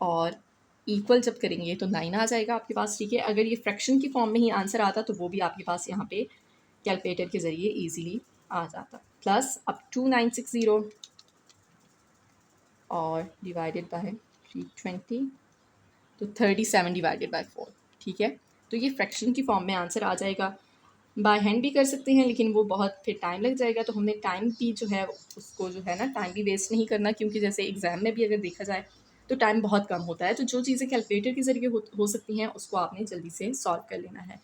और इक्वल जब करेंगे तो 9 आ जाएगा आपके पास, ठीक है। अगर ये फ्रैक्शन की फॉर्म में ही आंसर आता तो वो भी आपके पास यहाँ पे कैलकुलेटर के ज़रिए ईजीली आ जाता। प्लस अब 2960 और डिवाइडेड बाय 320 तो 37 डिवाइडेड बाय 4, ठीक है। तो ये फ्रैक्शन की फॉर्म में आंसर आ जाएगा। बाय हैंड भी कर सकते हैं लेकिन वो बहुत फिर टाइम लग जाएगा, तो हमने टाइम भी जो है उसको जो है ना टाइम भी वेस्ट नहीं करना, क्योंकि जैसे एग्ज़ाम में भी अगर देखा जाए तो टाइम बहुत कम होता है। तो जो चीज़ें कैलकुलेटर के ज़रिए हो सकती हैं उसको आपने जल्दी से सॉल्व कर लेना है।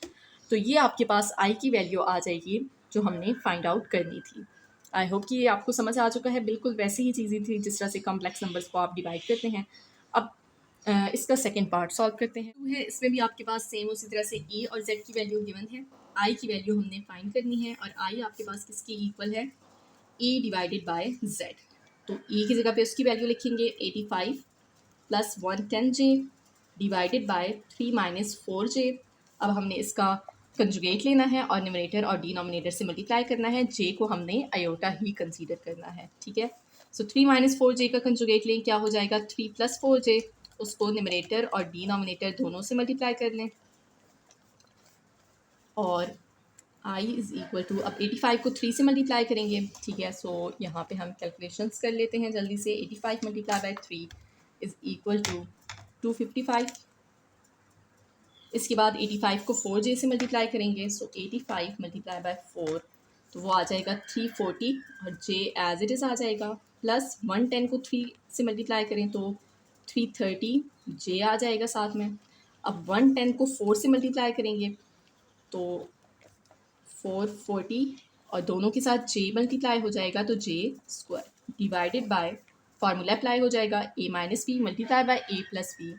तो ये आपके पास आई की वैल्यू आ जाएगी जो हमने फाइंड आउट करनी थी। आई होप कि ये आपको समझ आ चुका है। बिल्कुल वैसी ही चीज़ें थी जिस तरह से कॉम्प्लेक्स नंबर्स को आप डिवाइड करते हैं। अब इसका सेकंड पार्ट सॉल्व करते हैं। तो है इसमें भी आपके पास सेम उसी तरह से e और z की वैल्यू गिवन है। i की वैल्यू हमने फाइंड करनी है और i आपके पास किसकी इक्वल है, e डिवाइडेड बाय z। तो e की जगह पे उसकी वैल्यू लिखेंगे 85 plus 110j divided by 3 minus 4j। अब हमने इसका कंजुगेट लेना है और न्यूमरेटर और डिनोमिनेटर से मल्टीप्लाई करना है। j को हमने आयोटा ही कंसीडर करना है, ठीक है। सो 3 माइनस 4j का कंजुगेट लें, क्या हो जाएगा 3 प्लस 4j, उसको न्यूमरेटर और डिनोमिनेटर दोनों से मल्टीप्लाई कर लें और i इज़ इक्वल टू, अब 85 को 3 से मल्टीप्लाई करेंगे, ठीक है। सो यहाँ पे हम कैलकुलेशंस कर लेते हैं जल्दी से। 85 multiply by 3 is equal to 255। इसके बाद 85 को 4j से मल्टीप्लाई करेंगे, सो 85 मल्टीप्लाई बाय 4 तो वो आ जाएगा 340 और j एज इट इज़ आ जाएगा। प्लस 110 को 3 से मल्टीप्लाई करें तो 330 j आ जाएगा साथ में। अब 110 को 4 से मल्टीप्लाई करेंगे तो 440 और दोनों के साथ j मल्टीप्लाई हो जाएगा तो j square divided by formula apply हो जाएगा a minus B multiply by a plus B.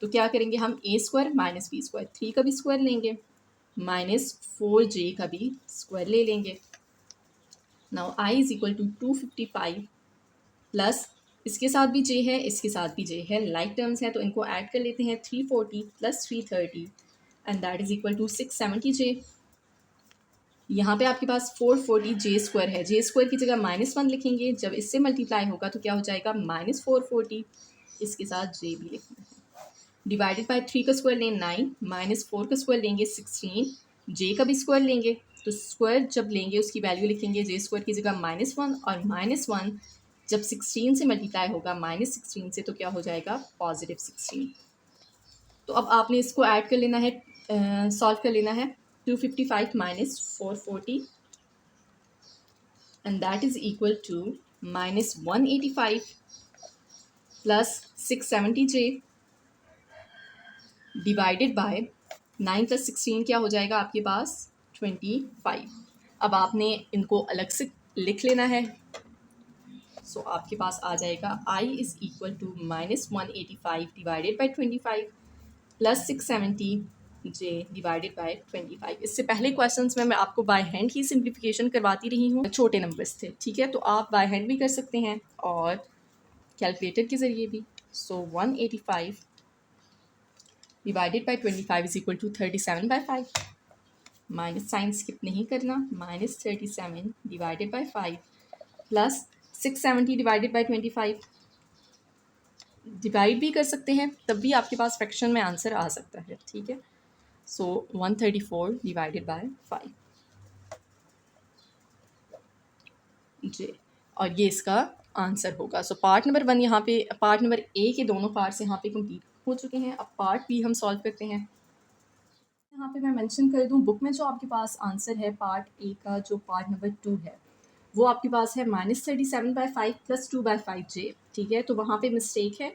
तो क्या करेंगे हम, a square minus B square, 3 का भी स्क्वायर लेंगे माइनस 4j का भी स्क्वायर ले लेंगे। Now i is equal to 255 plus इसके साथ भी j है, इसके साथ भी j है, लाइक टर्म्स हैं तो इनको ऐड कर लेते हैं। 340 plus 330 and that is equal to 670j। यहाँ पे आपके पास 440 जे स्क्वायर है, जे स्क्वायर की जगह -1 लिखेंगे, जब इससे मल्टीप्लाई होगा तो क्या हो जाएगा -440, इसके साथ जे भी लिखना है। डिवाइडेड बाय 3 का स्क्वायर लें 9, -4 का स्क्वायर लेंगे 16, जे का भी स्क्वायर लेंगे तो स्क्वायर जब लेंगे उसकी वैल्यू लिखेंगे जे स्क्वायर की जगह -1 और -1 जब 16 से मल्टीप्लाई होगा -16 से तो क्या हो जाएगा +16। तो अब आपने इसको ऐड कर लेना है, सॉल्व कर लेना है। 255 minus 440 and that is equal to minus 185 plus 670j divided by 9 plus 16 क्या हो जाएगा आपके पास 25। अब आपने इनको अलग से लिख लेना है। सो आपके पास आ जाएगा i is equal to minus 185 divided by 25 plus 670 j divided by 25। इससे पहले क्वेश्चंस में मैं आपको बाय हैंड ही सिंप्लीफिकेशन करवाती रही हूँ, छोटे नंबर्स थे, ठीक है। तो आप बाय हैंड भी कर सकते हैं और कैलकुलेटर के ज़रिए भी। So 185 divided by 25 is equal to 37/5, minus sign skip नहीं करना, -37 divided by 5 plus 670 divided by 25 divide भी कर सकते हैं, तब भी आपके पास फ्रैक्शन में आंसर आ सकता है, ठीक है। सो 134 डिवाइडेड बाय 5 जी, और ये इसका आंसर होगा। सो पार्ट नंबर 1 यहाँ पे, पार्ट नंबर ए के दोनों पार्ट्स यहाँ पे कंप्लीट हो चुके हैं। अब पार्ट बी हम सॉल्व करते हैं। यहाँ पे मैं मेंशन कर दूँ, बुक में जो आपके पास आंसर है पार्ट ए का, जो पार्ट नंबर 2 है, वो आपके पास है -37/5 + 2/5 जे, ठीक है। तो वहाँ पे मिस्टेक है।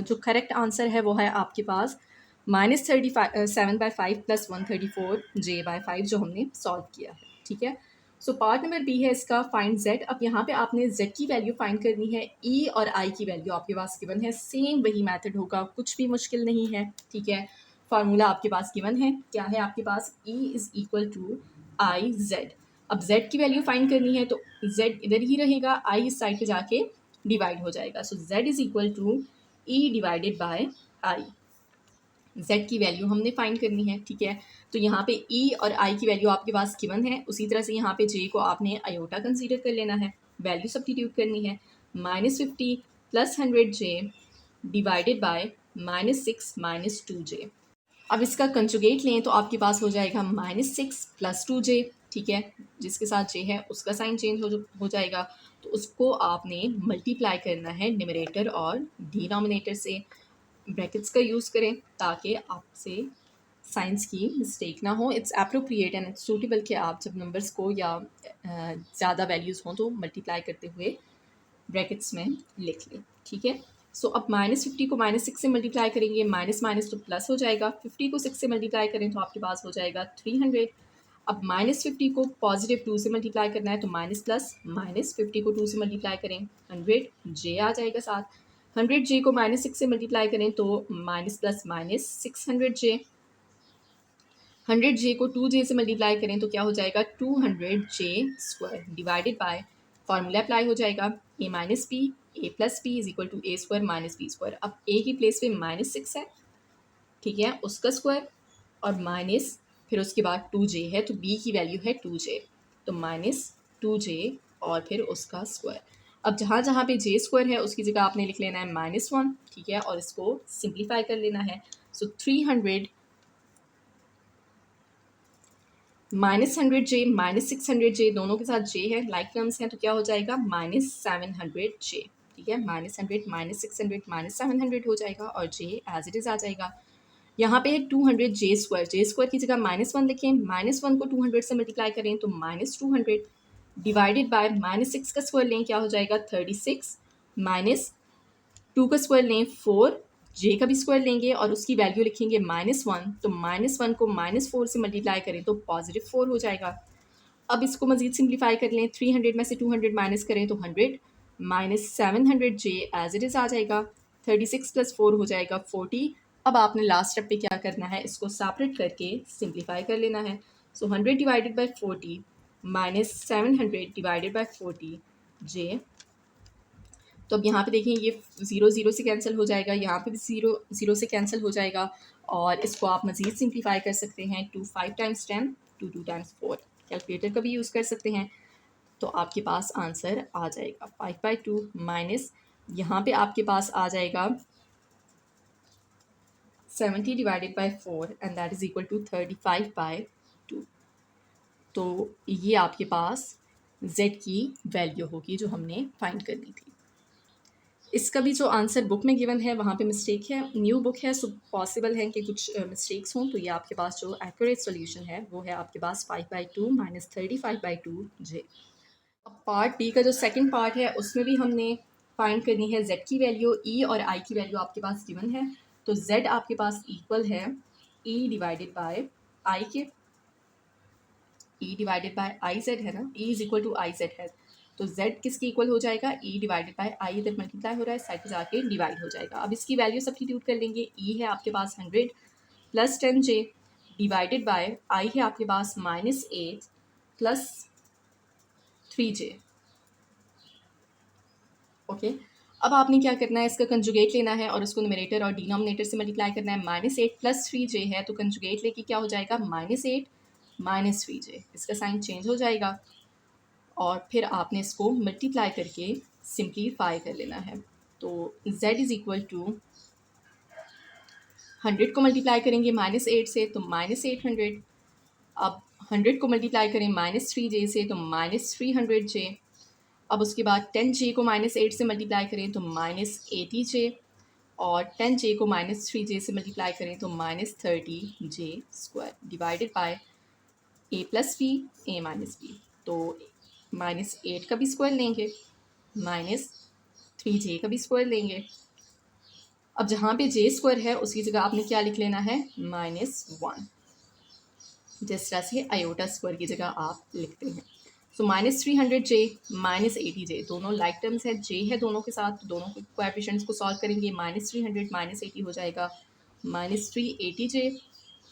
जो करेक्ट आंसर है वो है आपके पास -37/5 + 134 J/5 जो हमने सॉल्व किया है, ठीक है। सो पार्ट नंबर बी है इसका, फाइंड z। अब यहाँ पे आपने z की वैल्यू फाइंड करनी है, e और i की वैल्यू आपके पास गिवन है, सेम वही मेथड होगा, कुछ भी मुश्किल नहीं है, ठीक है। फार्मूला आपके पास गिवन है, क्या है आपके पास, e = iz। अब z की वैल्यू फाइंड करनी है, तो z इधर ही रहेगा, i इस साइड पे जाके डिवाइड हो जाएगा। सो z = e divided by i। z की वैल्यू हमने फाइंड करनी है, ठीक है। तो यहाँ पे e और i की वैल्यू आपके पास गिवन है, उसी तरह से यहाँ पे j को आपने आयोटा कंसीडर कर लेना है, वैल्यू सब्स्टिट्यूट करनी है। -50 + 100j डिवाइडेड बाय -6 - 2j। अब इसका कंजुगेट लें तो आपके पास हो जाएगा -6 + 2j, ठीक है। जिसके साथ j है उसका साइन चेंज हो जाएगा, तो उसको आपने मल्टीप्लाई करना है न्यूमरेटर और डिनोमिनेटर से। ब्रैकेट्स का यूज़ करें ताकि आपसे साइंस की मिस्टेक ना हो। It's appropriate and it's suitable कि आप जब नंबर्स को या ज़्यादा वैल्यूज़ हों तो मल्टीप्लाई करते हुए ब्रैकेट्स में लिख लें, ठीक है। सो अब -50 को -6 से मल्टीप्लाई करेंगे, माइनस माइनस तो प्लस हो जाएगा, 50 को 6 से मल्टीप्लाई करें तो आपके पास हो जाएगा 300। अब -50 को +2 से मल्टीप्लाई करना है तो माइनस प्लस, -50 को 2 से मल्टीप्लाई करें 100 जे आ जाएगा साथ, 100 जे को -6 से मल्टीप्लाई करें तो माइनस प्लस -600 जे, 100 जे को 2 जे से मल्टीप्लाई करें तो क्या हो जाएगा 200 J square divided by, formula apply हो जाएगा a minus B a plus B is equal to A square minus B square. अब a की प्लेस पे -6 है, ठीक है, उसका स्क्वायर, और माइनस फिर उसके बाद 2j है, तो b की वैल्यू है 2j, तो -2j और फिर उसका स्क्वायर। अब जहाँ जहाँ पे j स्क्वायर है उसकी जगह आपने लिख लेना है -1, ठीक है, और इसको सिंप्लीफाई कर लेना है। सो 300 -100j -600j दोनों के साथ j है, लाइक टर्म्स हैं, तो क्या हो जाएगा -700j, ठीक है। -100 -600 -700 हो जाएगा और j एज इट इज़ आ जाएगा। यहाँ पे है 200 जे स्क्वायर, जे स्क्वायर की जगह -1 लिखें, -1 को 200 से मल्टीप्लाई करें तो -200 डिवाइडेड बाय -6 का स्क्वायर लें, क्या हो जाएगा 36, -2 का स्क्वायर लें 4, जे का भी स्क्वायर लेंगे और उसकी वैल्यू लिखेंगे -1, तो -1 को -4 से मल्टीप्लाई करें तो +4 हो जाएगा। अब इसको मज़ीद सिंप्लीफाई कर लें, 300 में से 200 माइनस करें तो 100, -700 जे एज इट इज़ आ जाएगा, 36 + 4 हो जाएगा 40। अब आपने लास्ट स्टेप पे क्या करना है, इसको सेपरेट करके सिंप्लीफाई कर लेना है। सो 100 डिवाइडेड बाय 40 -700 डिवाइडेड बाय 40 जे। तो अब यहाँ पे देखें, ये 0 0 से कैंसिल हो जाएगा, यहाँ पे भी 0 0 से कैंसिल हो जाएगा, और इसको आप मज़ीद सिंप्लीफाई कर सकते हैं, 2 5 टाइम्स 10, 2 2 टाइम्स 4, कैलकुलेटर का भी यूज़ कर सकते हैं, तो आपके पास आंसर आ जाएगा 5/2 माइनस, यहाँ पे आपके पास आ जाएगा 70 divided by 4 and that is equal to 35/2। तो ये आपके पास z की वैल्यू होगी जो हमने फाइंड करनी थी। इसका भी जो आंसर बुक में गिवन है वहाँ पे मिस्टेक है, न्यू बुक है, सो पॉसिबल है कि कुछ मिस्टेक्स हों, तो ये आपके पास जो एक्यूरेट सॉल्यूशन है वो है आपके पास 5/2 माइनस 35/2 जे। अब पार्ट बी का जो सेकंड पार्ट है उसमें भी हमने फाइंड करनी है z की वैल्यू, e और i की वैल्यू आपके पास गिवन है, तो z आपके पास इक्वल है e डिवाइडेड बाय i के, e divided by I Z है ना, e is equal to I Z है, तो z किसके इक्वल हो जाएगा, e डिवाइडेड बाय i, इधर मल्टीप्लाई हो रहा है, साइड पे जाके डिवाइड हो जाएगा। अब इसकी वैल्यू सब्स्टिट्यूट कर लेंगे, e है आपके पास 100 + 10j डिवाइडेड बाय i है आपके पास -8 + 3j, ओके। अब आपने क्या करना है, इसका कंजुगेट लेना है और उसको न्यूमरेटर और डिनोमिनेटर से मल्टीप्लाई करना है। -8 + 3j है, तो कंजुगेट लेके क्या हो जाएगा -8 - 3j, इसका साइन चेंज हो जाएगा, और फिर आपने इसको मल्टीप्लाई करके सिंप्लीफाई कर लेना है। तो z इज़ इक्वल टू 100 को मल्टीप्लाई करेंगे -8 से तो -800। अब 100 को मल्टीप्लाई करें -3j से तो -300j। अब उसके बाद 10j को -8 से मल्टीप्लाई करें तो -80j, और 10j को -3j से मल्टीप्लाई करें तो -30j² divided by a plus B a minus B. तो -8 का भी स्क्वायर लेंगे, -3j का भी स्क्वायर लेंगे। अब जहाँ पे j स्क्वायर है उसकी जगह आपने क्या लिख लेना है, -1। जिस तरह से आयोटा स्क्वायर की जगह आप लिखते हैं। सो -300j -80j दोनों लाइक टर्म्स है, j है दोनों के साथ, तो दोनों कोएफिशिएंट्स को सॉल्व करेंगे। -300 -80 हो जाएगा -380j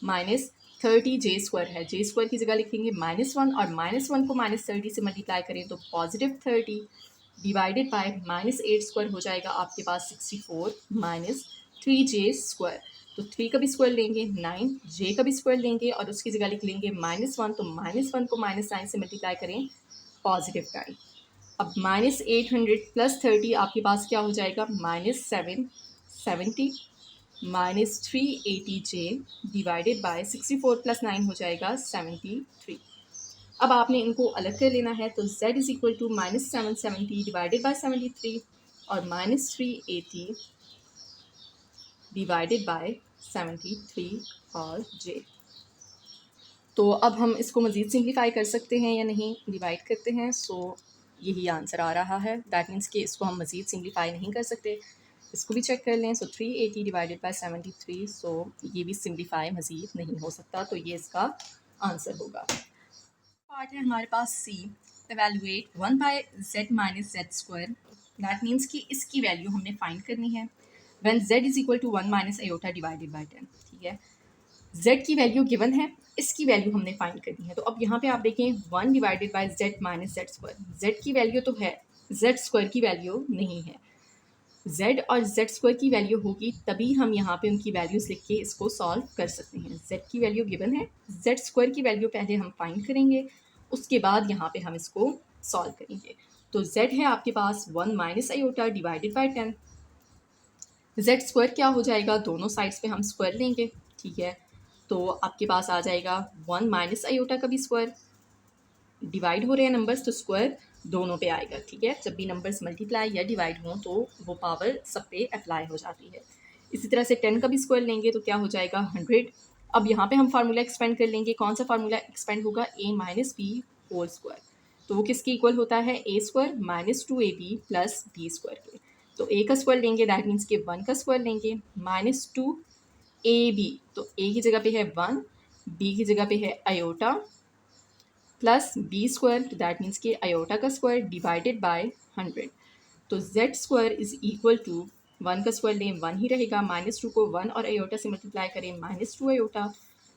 -30j स्क्वायर है, j स्क्वायर की जगह लिखेंगे -1, और -1 को -30 से मल्टीप्लाई करें तो +30 डिवाइडेड बाय -8 स्क्वायर हो जाएगा आपके पास 64 -3j स्क्वायर। तो 3 का भी स्क्वायर लेंगे 9, j का भी स्क्वायर लेंगे और उसकी जगह लिख लेंगे -1, तो -1 को -9 से मल्टीप्लाई करें +9। अब -800 + 30 आपके पास क्या हो जाएगा, -770 -380j डिवाइडेड बाय 64 + 9 हो जाएगा 73। अब आपने इनको अलग कर लेना है, तो z is equal to -770 divided by 73 और -380 डिवाइडेड बाय 73 और j। तो अब हम इसको मज़ीद सिंप्लीफाई कर सकते हैं या नहीं, डिवाइड करते हैं। सो यही आंसर आ रहा है, दैट मीन्स कि इसको हम मज़ीद सिंप्लीफाई नहीं कर सकते। इसको भी चेक कर लें। सो 380 डिवाइडेड बाय 73, सो ये भी सिंप्लीफाई मज़ीद नहीं हो सकता, तो ये इसका आंसर होगा। पार्ट है हमारे पास C, evaluate 1/z minus Z square. That means कि इसकी वैल्यू हमने फाइंड करनी है when z is equal to 1 minus iota divided by 10। ठीक है, z की वैल्यू गिवन है, इसकी वैल्यू हमने फाइंड करनी है। तो अब यहाँ पे आप देखें 1 divided by z minus Z square, z की वैल्यू तो है, z स्क्वायर की वैल्यू नहीं है। z और z स्क्वायर की वैल्यू होगी तभी हम यहाँ पे उनकी वैल्यूज़ लिख के इसको सॉल्व कर सकते हैं। z की वैल्यू गिवन है, z स्क्वायर की वैल्यू पहले हम फाइंड करेंगे, उसके बाद यहाँ पे हम इसको सॉल्व करेंगे। तो z है आपके पास 1 minus iota divided by 10। z square क्या हो जाएगा, दोनों साइड्स पे हम स्क्वायर लेंगे। ठीक है, तो आपके पास आ जाएगा 1 माइनस आयोटा का भी स्क्वायर, डिवाइड हो रहे हैं नंबर्स तो स्क्वायर दोनों पे आएगा। ठीक है, जब भी नंबर्स मल्टीप्लाई या डिवाइड हों तो वो पावर सब पे अप्लाई हो जाती है। इसी तरह से 10 का भी स्क्वायर लेंगे तो क्या हो जाएगा 100। अब यहाँ पे हम फार्मूला एक्सपेंड कर लेंगे, कौन सा फार्मूला एक्सपेंड होगा, a minus B whole square. तो वो किसके इक्वल होता है, a square minus 2ab plus b square के। तो a का स्क्वायर लेंगे, दैट मीन्स कि 1 का स्क्वायर लेंगे -2ab, तो a की जगह पे है 1, b की जगह पे है आयोटा प्लस बी स्क्वायर, तो दैट मीन्स कि आयोटा का स्क्वायर डिवाइडेड बाय 100। तो z square is equal to 1 का स्क्वायर लें 1 ही रहेगा, -2 को 1 और आयोटा से मल्टीप्लाई करें -2 आयोटा।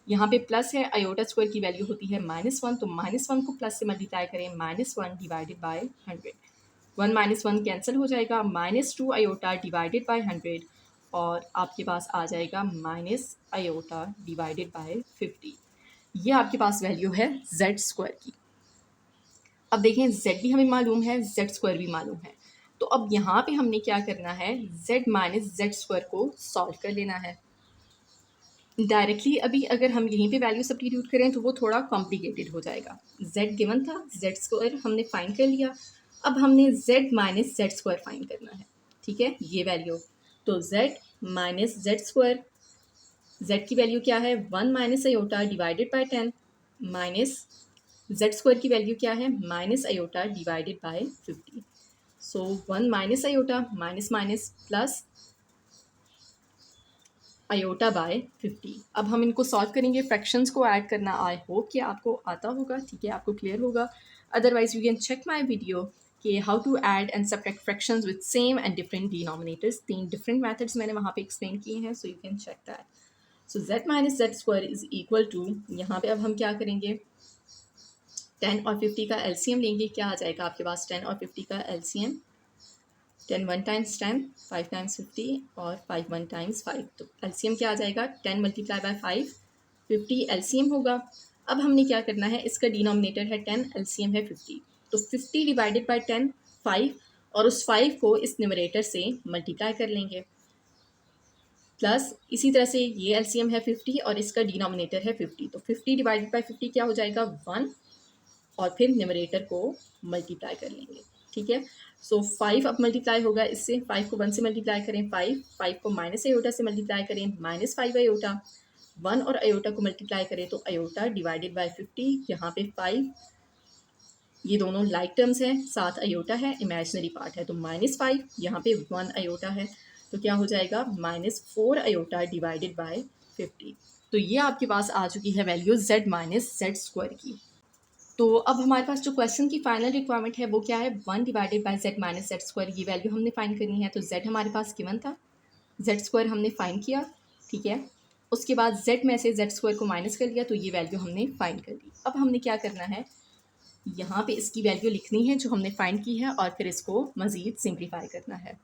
यहाँ पे प्लस है, आयोटा स्क्वायर की वैल्यू होती है -1, तो -1 को प्लस से मल्टीप्लाई करें -1 डिवाइडेड बाय 100। 1 -1 कैंसिल हो जाएगा, -2 आयोटा डिवाइडेड बाय 100 और आपके पास आ जाएगा माइनस आयोटा डिवाइडेड बाय 50। ये आपके पास वैल्यू है z स्क्वायर की। अब देखें z भी हमें मालूम है, z स्क्वायर भी मालूम है, तो अब यहाँ पे हमने क्या करना है, z माइनस जेड स्क्वायर को सॉल्व कर लेना है डायरेक्टली। अभी अगर हम यहीं पे वैल्यू सब्स्टिट्यूट करें तो वो थोड़ा कॉम्प्लिकेटेड हो जाएगा। z गिवन था, z स्क्वायर हमने फाइंड कर लिया, अब हमने z minus Z square find करना है। ठीक है, ये वैल्यू, तो z minus Z square, z की वैल्यू क्या है 1 minus iota divided by 10 minus z square की वैल्यू क्या है minus iota divided by 50। So 1 minus iota minus minus plus iota by 50। अब हम इनको सॉल्व करेंगे, फ्रैक्शंस को ऐड करना आई होप कि आपको आता होगा। ठीक है, आपको क्लियर होगा, otherwise you can check my video कि how to add and subtract fractions with same and different denominators. 3 different methods मैंने वहाँ पे एक्सप्लेन किए हैं, so you can check that. So z minus Z square is equal to, यहाँ पे अब हम क्या करेंगे, 10 और 50 का एलसीएम लेंगे। क्या आ जाएगा आपके पास 10 और 50 का एलसीएम, 10 1 टाइम्स 10, 5 टाइम्स 50 और 5 1 टाइम्स 5। तो एलसीएम क्या आ जाएगा 10 मल्टीप्लाई बाय 5, 50 एलसीएम होगा। अब हमने क्या करना है, इसका डिनोमिनेटर है 10, एलसीएम है 50, तो 50 डिवाइडेड बाय 10 5 और उस 5 को इस न्यूमरेटर से मल्टीप्लाई कर लेंगे, प्लस इसी तरह से ये एलसीएम है 50 और इसका डिनोमिनेटर है 50, तो 50 डिवाइडेड बाय 50 क्या हो जाएगा 1, और फिर न्यूमरेटर को मल्टीप्लाई कर लेंगे। ठीक है, सो 5 अब मल्टीप्लाई होगा इससे, 5 को 1 से मल्टीप्लाई करें 5 को माइनस अयोटा से मल्टीप्लाई करें -5 अयोटा, 1 और अयोटा को मल्टीप्लाई करें तो अयोटा डिवाइडेड बाय 50, यहाँ पे 5 ये दोनों लाइक टर्म्स हैं, साथ अयोटा है, इमेजिनरी पार्ट है, तो -5 यहाँ पे 1 अयोटा है, तो क्या हो जाएगा -4 अयोटा डिवाइडेड बाय 50। तो ये आपके पास आ चुकी है value z minus Z square की। तो अब हमारे पास जो क्वेश्चन की फाइनल रिक्वायरमेंट है वो क्या है, 1 divided by z minus Z square, ये वैल्यू हमने फाइंड करनी है। तो z हमारे पास गिवन था, जेड स्क्वायर हमने फाइंड किया, ठीक है। उसके बाद z में से जेड स्क्वायर को माइनस कर लिया, तो ये वैल्यू हमने फाइंड कर ली। अब हमने क्या करना है, यहाँ पे इसकी वैल्यू लिखनी है जो हमने फाइंड की है, और फिर इसको मज़ीद सिंप्लीफाई करना है।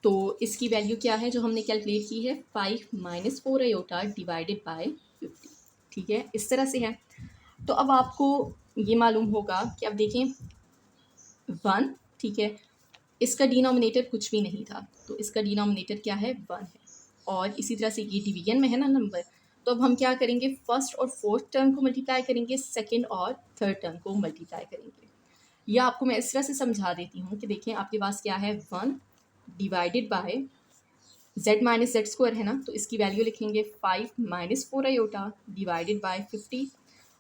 तो इसकी वैल्यू क्या है जो हमने कैलकुलेट की है, 5 माइनस 4 अयोटा डिवाइडेड बाय 50, ठीक है, इस तरह से है। तो अब आपको ये मालूम होगा कि अब देखें 1, ठीक है, इसका डिनोमिनेटर कुछ भी नहीं था, तो इसका डिनोमिनेटर क्या है 1 है, और इसी तरह से ये डिवीजन में है ना नंबर, तो अब हम क्या करेंगे, फर्स्ट और फोर्थ टर्म को मल्टीप्लाई करेंगे, सेकंड और थर्ड टर्म को मल्टीप्लाई करेंगे। या आपको मैं इस तरह से समझा देती हूँ कि देखें आपके पास क्या है, 1 divided by z minus Z square है ना, तो इसकी वैल्यू लिखेंगे 5 माइनस 4 अयोटा डिवाइडेड बाय 50।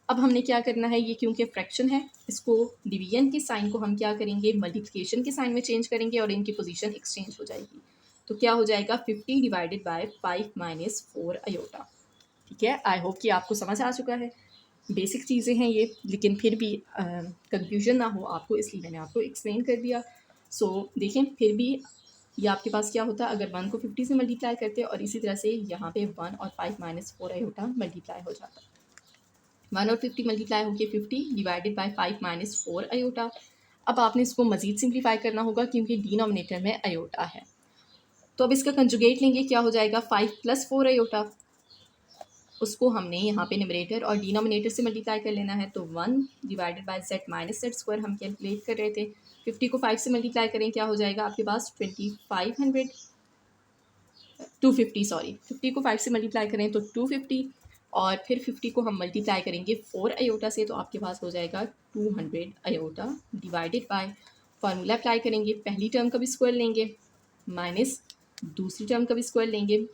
अब हमने क्या करना है, ये क्योंकि फ्रैक्शन है, इसको डिवीजन के साइन को हम क्या करेंगे, मल्टीप्लिकेशन के साइन में चेंज करेंगे और इनकी पोजीशन एक्सचेंज हो जाएगी। तो क्या हो जाएगा 50 डिवाइडेड बाय 5 माइनस 4 अयोटा। ठीक है, आई होप कि आपको समझ आ चुका है। बेसिक चीज़ें हैं ये, लेकिन फिर भी कंफ्यूजन ना हो आपको, इसलिए मैंने आपको एक्सप्लेन कर दिया। सो देखें फिर भी ये आपके पास क्या होता है, अगर 1 को 50 से मल्टीप्लाई करते और इसी तरह से यहाँ पे 1 और 5 माइनस 4 अयोटा मल्टीप्लाई हो जाता। 1 और 50 मल्टीप्लाई होकर 50 डिवाइडेड बाय 5 माइनस 4 अयोटा। अब आपने इसको मज़ीद सिंप्लीफाई करना होगा क्योंकि डिनोमिनेटर में अयोटा है, तो अब इसका कंजुगेट लेंगे, क्या हो जाएगा 5 प्लस 4 अयोटा, उसको हमने यहाँ पे न्यूमरेटर और डिनोमिनेटर से मल्टीप्लाई कर लेना है। तो 1 divided by z minus Z square हम कैलकुलेट कर रहे थे, 50 को 5 से मल्टीप्लाई करें, क्या हो जाएगा आपके पास 2500, 250 सॉरी, 50 को 5 से मल्टीप्लाई करें तो 250, और फिर 50 को हम मल्टीप्लाई करेंगे 4 अयोटा से, तो आपके पास हो जाएगा 200 iota divided by, formula apply करेंगे, पहली टर्म का भी स्क्वायर लेंगे माइनस दूसरी टर्म का भी स्क्वायर लेंगे।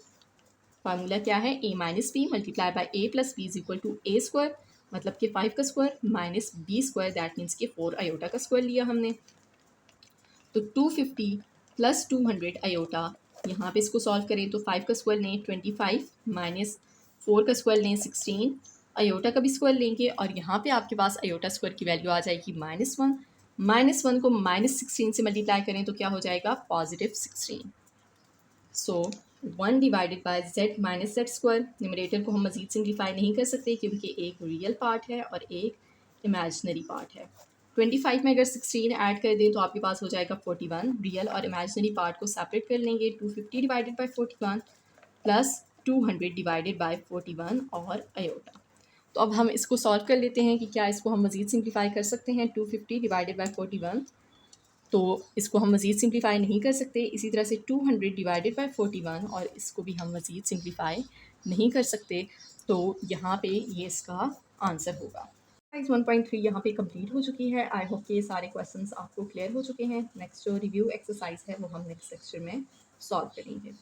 फार्मूला क्या है, a minus B multiply by a plus B is equal to A square, मतलब कि 5 का square minus B square, that means कि 4 अयोटा का स्क्वायर लिया हमने। तो 250 प्लस 200 अयोटा, यहाँ पे इसको सॉल्व करें तो 5 का स्क्वायर लें 25 माइनस 4 का स्क्वायर लें 16, अयोटा का भी स्क्वायर लेंगे, और यहाँ पे आपके पास अयोटा स्क्वायर की वैल्यू आ जाएगी -1, -1 को -16 से मल्टीप्लाई करें तो क्या हो जाएगा +16। सो 1 divided by z minus Z square, numerator को हम मज़ीद सिंप्लीफाई नहीं कर सकते क्योंकि एक रियल पार्ट है और एक इमेजिनरी पार्ट है। 25 में अगर 16 ऐड कर दें तो आपके पास हो जाएगा 41, रियल और इमेजिनरी पार्ट को सेपरेट कर लेंगे, 250 divided by 41 plus 200 divided by 41 और अयोटा। तो अब हम इसको सॉल्व कर लेते हैं कि क्या इसको हम मज़ीद सिंप्लीफाई कर सकते हैं। 250 डिवाइडेड बाय 41, तो इसको हम मज़ीद सिंप्लीफाई नहीं कर सकते। इसी तरह से 200 डिवाइडेड बाय 41, और इसको भी हम मज़ीद सिंप्लीफाई नहीं कर सकते, तो यहाँ पे ये इसका आंसर होगा। एक्सरसाइज 1.3 यहाँ पे कंप्लीट हो चुकी है। आई होप कि ये सारे क्वेश्चंस आपको क्लियर हो चुके हैं। नेक्स्ट जो रिव्यू एक्सरसाइज है वो हम नेक्स्ट लेक्चर में सॉल्व करेंगे।